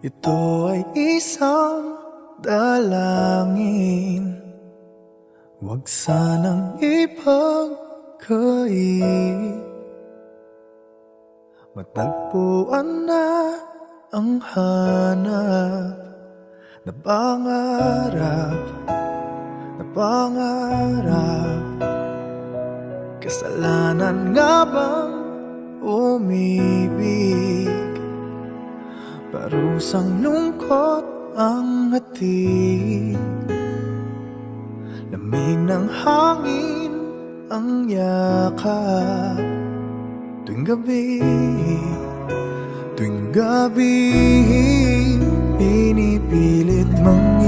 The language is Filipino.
Ito ay isang dalangin, huwag sanang ipagkait. Matagpuan na ang hanap na pangarap, na pangarap. Kasalanan nga bang umibig? Parusang lungkot ang hatid, lamig ng hangin ang yakap. Tuwing gabi, tuwing gabi, pinipilit mang